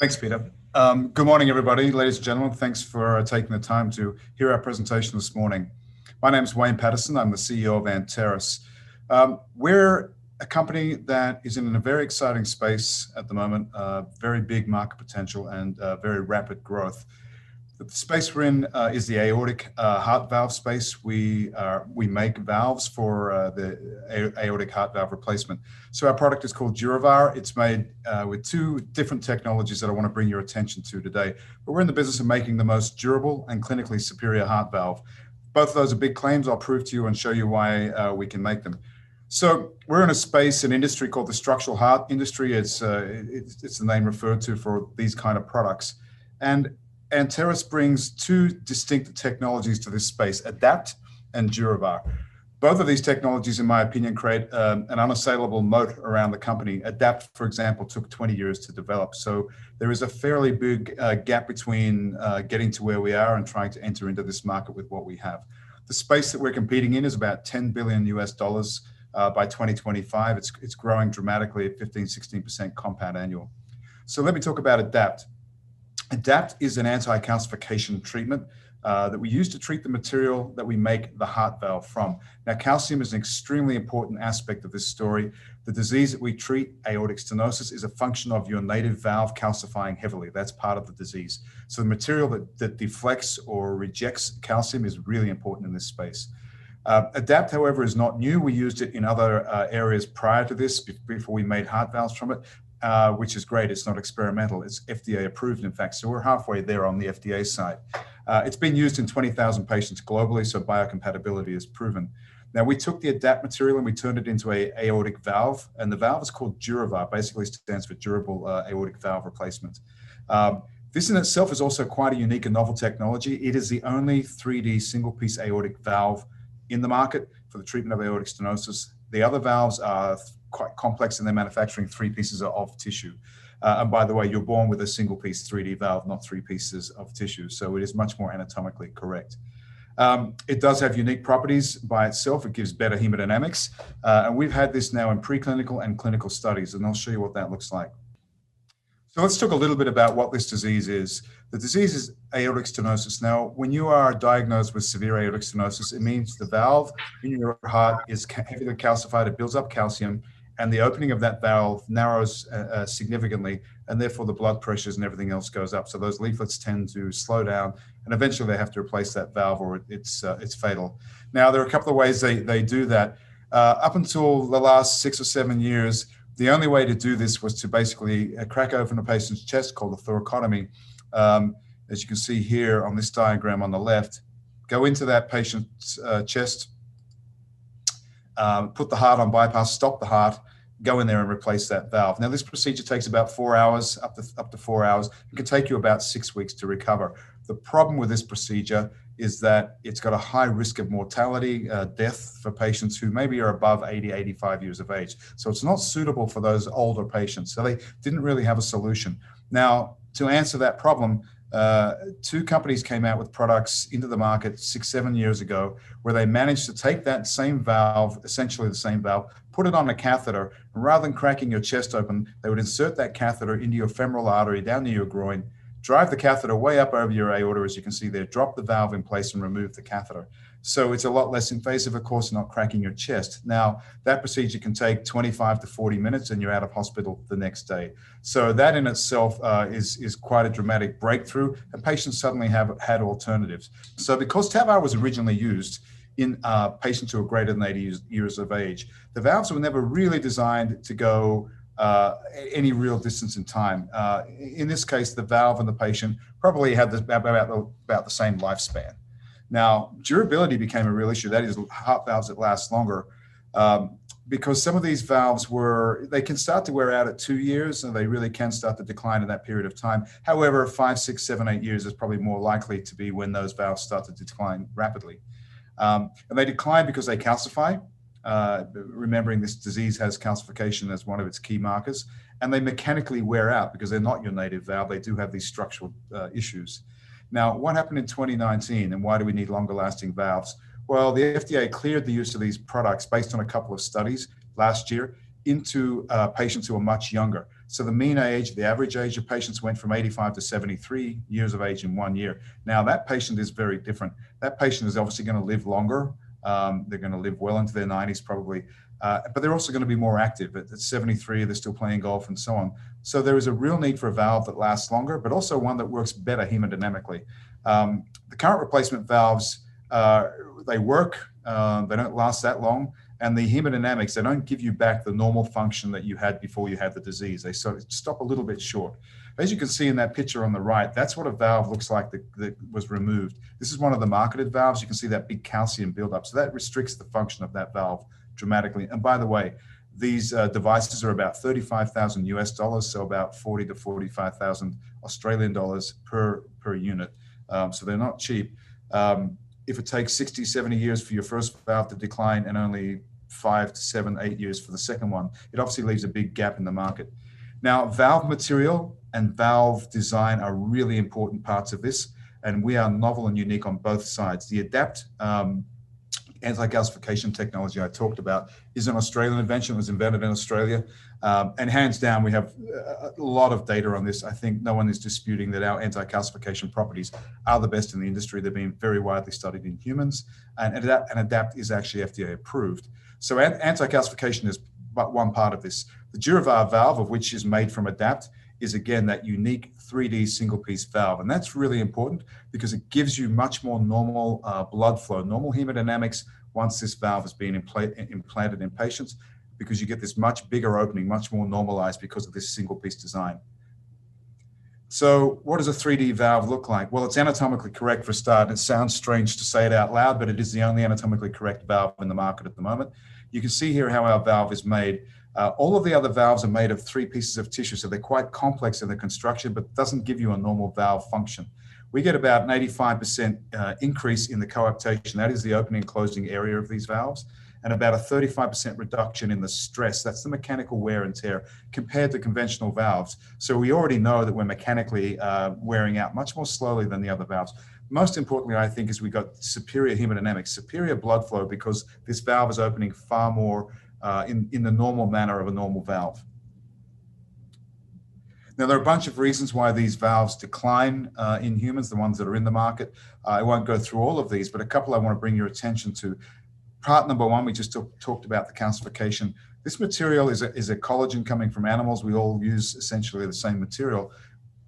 Thanks, Peter. Good morning, everybody. Ladies and gentlemen, thanks for taking the time to hear our presentation this morning. My name is Paterson. I'm the CEO of Anteris. We're a company that is in a very exciting space at the moment, very big market potential and very rapid growth. The space we're in is the aortic heart valve space. We make valves for the aortic heart valve replacement. So our product is called DurAVR. It's made with two different technologies that I want to bring your attention to today. But we're in the business of making the most durable and clinically superior heart valve. Both of those are big claims. I'll prove to you and show you why we can make them. So we're in a space, an industry called the structural heart industry. It's the name referred to for these kind of products. And Anteris brings two distinct technologies to this space, ADAPT and DurAVR. Both of these technologies, in my opinion, create an unassailable moat around the company. ADAPT, for example, took 20 years to develop. So there is a fairly big gap between getting to where we are and trying to enter into this market with what we have. The space that we're competing in is about $10 billion by 2025. It's growing dramatically at 15-16% compound annual. So let me talk about ADAPT. ADAPT is an anti-calcification treatment that we use to treat the material that we make the heart valve from. Now, calcium is an extremely important aspect of this story. The disease that we treat, aortic stenosis, is a function of your native valve calcifying heavily. That's part of the disease. So the material that deflects or rejects calcium is really important in this space. ADAPT, however, is not new. We used it in other areas prior to this, before we made heart valves from it. Which is great. It's not experimental. It's FDA approved, in fact. So we're halfway there on the FDA side. It's been used in 20,000 patients globally, so biocompatibility is proven. Now, we took the ADAPT material and we turned it into an aortic valve, and the valve is called DurAVR, basically stands for durable aortic valve replacement. This in itself is also quite a unique and novel technology. It is the only 3D single-piece aortic valve in the market for the treatment of aortic stenosis. The other valves are quite complex in their manufacturing, 3 pieces of tissue. And by the way, you're born with a single piece 3D valve, not 3 pieces of tissue. So it is much more anatomically correct. It does have unique properties by itself. It gives better hemodynamics. And we've had this now in preclinical and clinical studies, and I'll show you what that looks like. So let's talk a little bit about what this disease is. The disease is aortic stenosis. Now, when you are diagnosed with severe aortic stenosis, it means the valve in your heart is heavily calcified, it builds up calcium, and the opening of that valve narrows significantly, and therefore the blood pressures and everything else goes up. So those leaflets tend to slow down, and eventually they have to replace that valve or it's fatal. Now, there are a couple of ways they do that. Up until the last 6 or 7 years, the only way to do this was to basically crack open a patient's chest, called a thoracotomy. As you can see here on this diagram on the left, go into that patient's chest, put the heart on bypass, stop the heart, go in there and replace that valve. Now, this procedure takes about 4 hours, up to 4 hours. It can take you about 6 weeks to recover. The problem with this procedure is that it's got a high risk of mortality, death for patients who maybe are above 80, 85 years of age. So it's not suitable for those older patients. So they didn't really have a solution. Now, to answer that problem, 2 companies came out with products into the market 6, 7 years ago, where they managed to take that same valve, essentially the same valve, put it on a catheter, and rather than cracking your chest open, they would insert that catheter into your femoral artery down to your groin, drive the catheter way up over your aorta, as you can see there, drop the valve in place and remove the catheter. So it's a lot less invasive, of course, not cracking your chest. Now, that procedure can take 25 to 40 minutes and you're out of hospital the next day. So that in itself is quite a dramatic breakthrough, and patients suddenly have had alternatives. So because TAVR was originally used in patients who are greater than 80 years of age, the valves were never really designed to go any real distance in time. In this case, the valve and the patient probably had about the same lifespan. Now, durability became a real issue. That is, heart valves that last longer, because some of these valves they can start to wear out at 2 years, and they really can start to decline in that period of time. However, 5, 6, 7, 8 years is probably more likely to be when those valves start to decline rapidly. And they decline because they calcify. Remembering this disease has calcification as one of its key markers, and they mechanically wear out because they're not your native valve. They do have these structural issues. Now, what happened in 2019, and why do we need longer lasting valves? Well, the FDA cleared the use of these products based on a couple of studies last year into patients who are much younger. So the mean age, the average age of patients went from 85 to 73 years of age in 1 year. Now that patient is very different. That patient is obviously going to live longer. They're going to live well into their 90s probably, but they're also going to be more active. At 73, they're still playing golf and so on. So there is a real need for a valve that lasts longer, but also one that works better hemodynamically. The current replacement valves, they work, they don't last that long, and the hemodynamics, they don't give you back the normal function that you had before you had the disease. They sort of stop a little bit short. As you can see in that picture on the right, that's what a valve looks like that was removed. This is one of the marketed valves. You can see that big calcium buildup. So that restricts the function of that valve dramatically. And by the way, these devices are about 35,000 US dollars, so about 40 to 45,000 Australian dollars per unit. So they're not cheap. If it takes 60, 70 years for your first valve to decline and only 5 to 7, 8 years for the second one, it obviously leaves a big gap in the market. Now, valve material and valve design are really important parts of this, and we are novel and unique on both sides. The ADAPT anti-calcification technology I talked about is an Australian invention. It was invented in Australia, and hands down, we have a lot of data on this. I think no one is disputing that our anti-calcification properties are the best in the industry. They've been very widely studied in humans, and ADAPT is actually FDA approved. So anti-calcification is but one part of this. The DuraVar valve, of which is made from ADAPT, is again that unique 3D single-piece valve. And that's really important because it gives you much more normal blood flow, normal hemodynamics once this valve has been implanted in patients, because you get this much bigger opening, much more normalized because of this single-piece design. So what does a 3D valve look like? Well, it's anatomically correct for a start. It sounds strange to say it out loud, but it is the only anatomically correct valve in the market at the moment. You can see here how our valve is made. All of the other valves are made of 3 pieces of tissue, so they're quite complex in their construction, but doesn't give you a normal valve function. We get about an 85% increase in the coaptation, that is the opening and closing area of these valves, and about a 35% reduction in the stress, that's the mechanical wear and tear, compared to conventional valves. So we already know that we're mechanically wearing out much more slowly than the other valves. Most importantly, I think, is we got superior hemodynamics, superior blood flow, because this valve is opening far more in the normal manner of a normal valve. Now, there are a bunch of reasons why these valves decline in humans, the ones that are in the market. I won't go through all of these, but a couple I want to bring your attention to. Part number one, we just talked about the calcification. This material is a collagen coming from animals. We all use essentially the same material.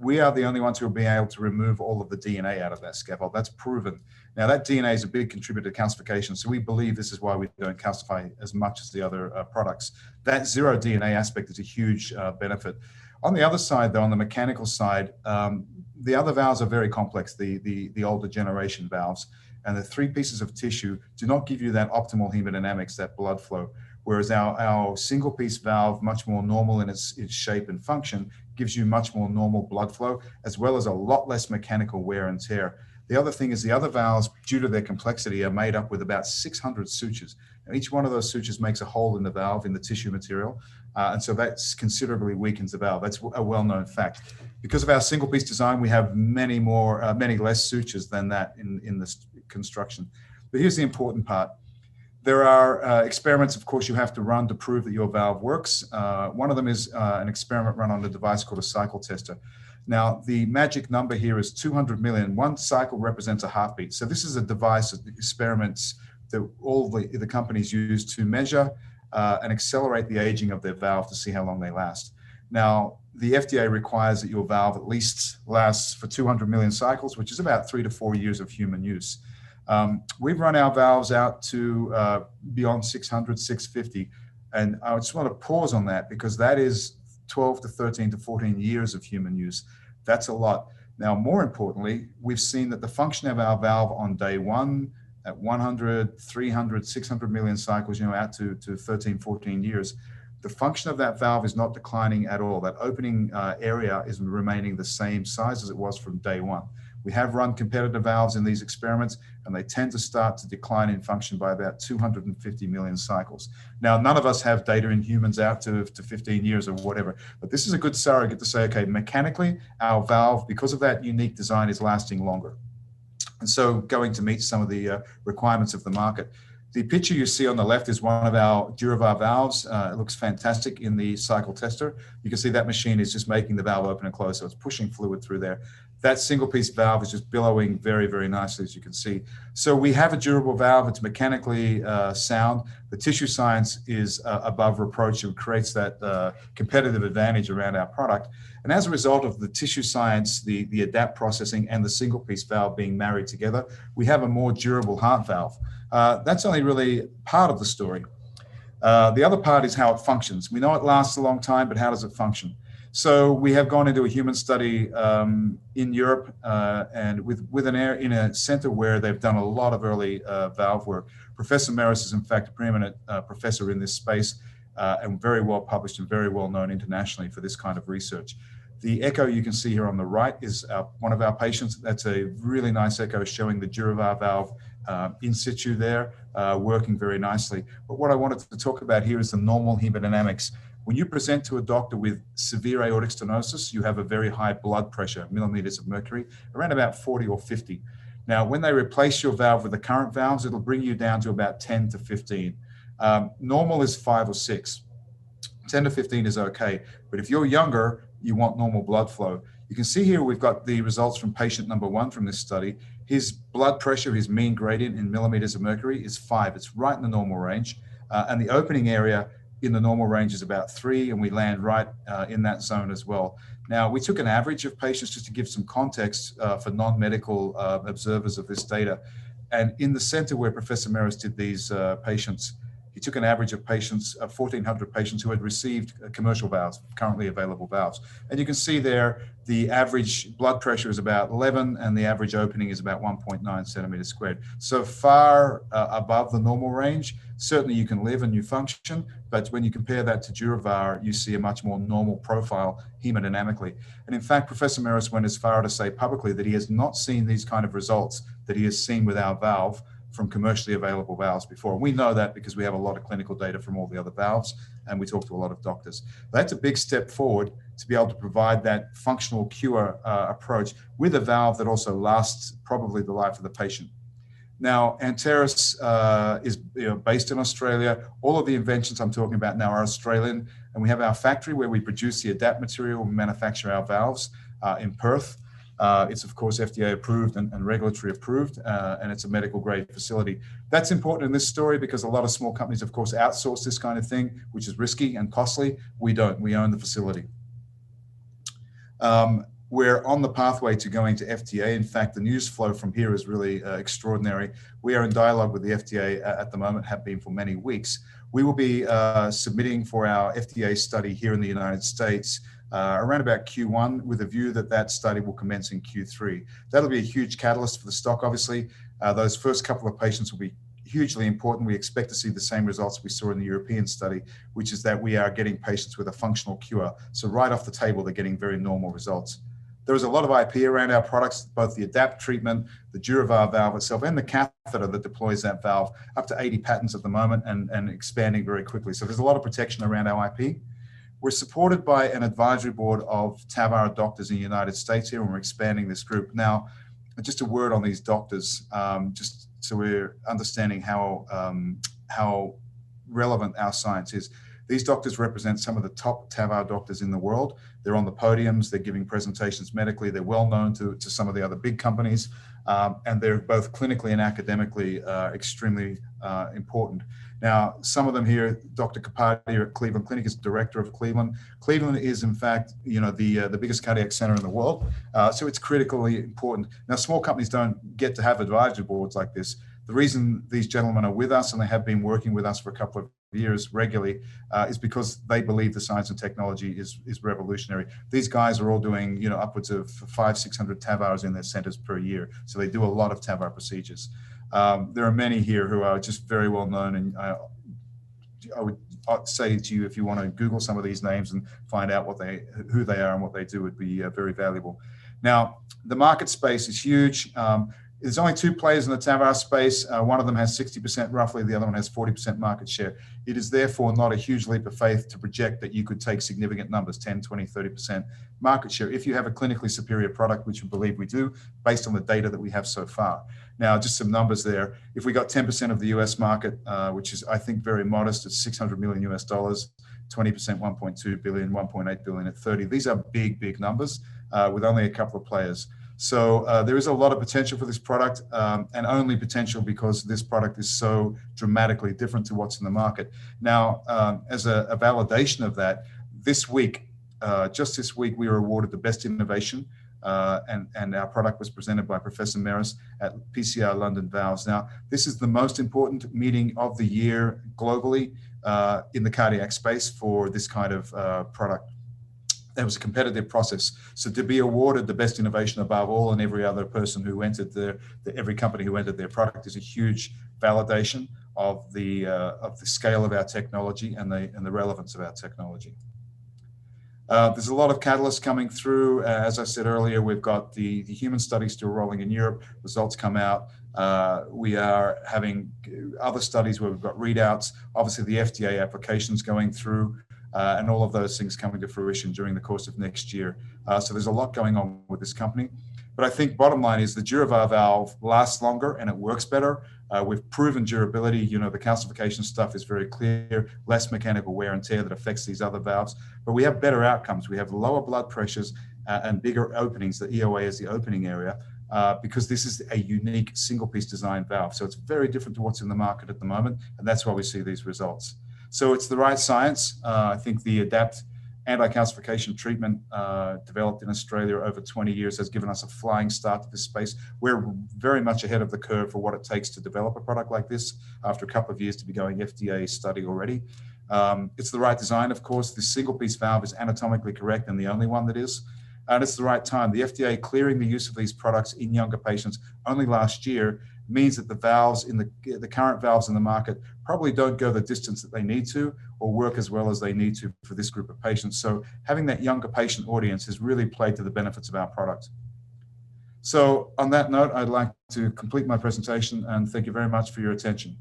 We are the only ones who will be able to remove all of the DNA out of that scaffold. That's proven. Now, that DNA is a big contributor to calcification, so we believe this is why we don't calcify as much as the other products. That zero DNA aspect is a huge benefit. On the other side, though, on the mechanical side, the other valves are very complex, the older generation valves, and the 3 pieces of tissue do not give you that optimal hemodynamics, that blood flow. Whereas our single-piece valve, much more normal in its shape and function, gives you much more normal blood flow, as well as a lot less mechanical wear and tear. The other thing is the other valves, due to their complexity, are made up with about 600 sutures. And each one of those sutures makes a hole in the valve, in the tissue material, and so that considerably weakens the valve. That's a well-known fact. Because of our single-piece design, we have many less sutures than that in this construction. But here's the important part. There are experiments, of course, you have to run to prove that your valve works. One of them is an experiment run on a device called a cycle tester. Now, the magic number here is 200 million. One cycle represents a heartbeat. So this is a device of experiments that all the companies use to measure and accelerate the aging of their valve to see how long they last. Now, the FDA requires that your valve at least lasts for 200 million cycles, which is about 3 to 4 years of human use. We've run our valves out to beyond 600, 650. And I just want to pause on that because that is 12 to 13 to 14 years of human use. That's a lot. Now, more importantly, we've seen that the function of our valve on day one at 100, 300, 600 million cycles, out to 13, 14 years, the function of that valve is not declining at all. That opening area is remaining the same size as it was from day one. We have run competitive valves in these experiments, and they tend to start to decline in function by about 250 million cycles. Now, none of us have data in humans out to 15 years or whatever, but this is a good surrogate to say, okay, mechanically, our valve, because of that unique design, is lasting longer. And so going to meet some of the requirements of the market. The picture you see on the left is one of our DuraVar valves. It looks fantastic in the cycle tester. You can see that machine is just making the valve open and close, so it's pushing fluid through there. That single piece valve is just billowing very, very nicely, as you can see. So we have a durable valve. It's mechanically sound. The tissue science is above reproach and creates that competitive advantage around our product. And as a result of the tissue science, the adapt processing, and the single piece valve being married together, we have a more durable heart valve. That's only really part of the story. The other part is how it functions. We know it lasts a long time, but how does it function? So we have gone into a human study in Europe and in a center where they've done a lot of early valve work. Professor Anteris is in fact a preeminent professor in this space and very well published and very well known internationally for this kind of research. The echo you can see here on the right is one of our patients. That's a really nice echo showing the DuraVar valve in situ there, working very nicely. But what I wanted to talk about here is the normal hemodynamics. When you present to a doctor with severe aortic stenosis, you have a very high blood pressure, millimeters of mercury, around about 40 or 50. Now, when they replace your valve with the current valves, it'll bring you down to about 10 to 15. Normal is 5 or 6. 10 to 15 is okay. But if you're younger, you want normal blood flow. You can see here we've got the results from patient number 1 from this study. His blood pressure, his mean gradient in millimeters of mercury is 5. It's right in the normal range. And the opening area in the normal range is about 3, and we land right in that zone as well. Now, we took an average of patients just to give some context for non-medical observers of this data. And in the center where Professor Anteris did these patients, he took an average of patients, 1,400 patients who had received commercial valves, currently available valves. And you can see there, the average blood pressure is about 11 and the average opening is about 1.9 centimeters squared. So far above the normal range. Certainly you can live and you function, but when you compare that to DuraVar, you see a much more normal profile hemodynamically. And in fact, Professor Anteris went as far to say publicly that he has not seen these kind of results that he has seen with our valve from commercially available valves before. We know that because we have a lot of clinical data from all the other valves and we talk to a lot of doctors. That's a big step forward to be able to provide that functional cure approach with a valve that also lasts probably the life of the patient. Now, Anteris is based in Australia. All of the inventions I'm talking about now are Australian, and we have our factory where we produce the adapt material and manufacture our valves in Perth. It's, of course, FDA approved and regulatory approved, and it's a medical grade facility. That's important in this story because a lot of small companies, of course, outsource this kind of thing, which is risky and costly. We don't. We own the facility. We're on the pathway to going to FDA. In fact, the news flow from here is really extraordinary. We are in dialogue with the FDA at the moment, have been for many weeks. We will be submitting for our FDA study here in the United States around about Q1 with a view that that study will commence in Q3. That'll be a huge catalyst for the stock, obviously. Those first couple of patients will be hugely important. We expect to see the same results we saw in the European study, which is that we are getting patients with a functional cure. So right off the table, they're getting very normal results. There is a lot of IP around our products, both the ADAPT treatment, the DuraVar valve itself, and the catheter that deploys that valve, up to 80 patents at the moment and expanding very quickly. So there's a lot of protection around our IP. We're supported by an advisory board of TAVR doctors in the United States here, and we're expanding this group. Now, just a word on these doctors, just so we're understanding how relevant our science is. These doctors represent some of the top TAVR doctors in the world. They're on the podiums, they're giving presentations medically, they're well known to some of the other big companies, and they're both clinically and academically extremely important. Now, some of them here, Dr. Capati at Cleveland Clinic is director of Cleveland. Cleveland is, in fact, the biggest cardiac center in the world, so it's critically important. Now, small companies don't get to have advisory boards like this. The reason these gentlemen are with us, and they have been working with us for a couple of years regularly, is because they believe the science and technology is revolutionary. These guys are all doing upwards of 500-600 TAVRs in their centers per year, so they do a lot of TAVR procedures. There are many here who are just very well known, and I would say to you, if you want to Google some of these names and find out who they are and what they do, would be very valuable. Now, the market space is huge. There's only two players in the TAVR space. One of them has 60% roughly, the other one has 40% market share. It is therefore not a huge leap of faith to project that you could take significant numbers, 10, 20, 30% market share, if you have a clinically superior product, which we believe we do, based on the data that we have so far. Now, just some numbers there. If we got 10% of the US market, which is, I think, very modest, it's $600 million US, 20%, 1.2 billion, 1.8 billion at 30. These are big, big numbers with only a couple of players. So there is a lot of potential for this product, and only potential because this product is so dramatically different to what's in the market. Now, as a validation of that, this week, just this week, we were awarded the best innovation, and our product was presented by Professor Meris at PCR London Valves. Now, this is the most important meeting of the year globally in the cardiac space for this kind of product. It was a competitive process. So to be awarded the best innovation above all and every other person who entered every company who entered their product is a huge validation of the scale of our technology and the relevance of our technology. There's a lot of catalysts coming through. As I said earlier, we've got the human study still rolling in Europe. Results come out. We are having other studies where we've got readouts. Obviously, the FDA applications going through. And all of those things coming to fruition during the course of next year. So there's a lot going on with this company. But I think bottom line is the DurAVR valve lasts longer and it works better. We've proven durability. You know, the calcification stuff is very clear, less mechanical wear and tear that affects these other valves. But we have better outcomes. We have lower blood pressures and bigger openings. The EOA is the opening area because this is a unique single-piece design valve. So it's very different to what's in the market at the moment. And that's why we see these results. So it's the right science. I think the ADAPT anti-calcification treatment developed in Australia over 20 years has given us a flying start to this space. We're very much ahead of the curve for what it takes to develop a product like this after a couple of years to be going FDA study already. It's the right design, of course. This single-piece valve is anatomically correct and the only one that is. And it's the right time. The FDA clearing the use of these products in younger patients only last year means that the valves in the current valves in the market probably don't go the distance that they need to or work as well as they need to for this group of patients. So having that younger patient audience has really played to the benefits of our product. So on that note, I'd like to complete my presentation and thank you very much for your attention.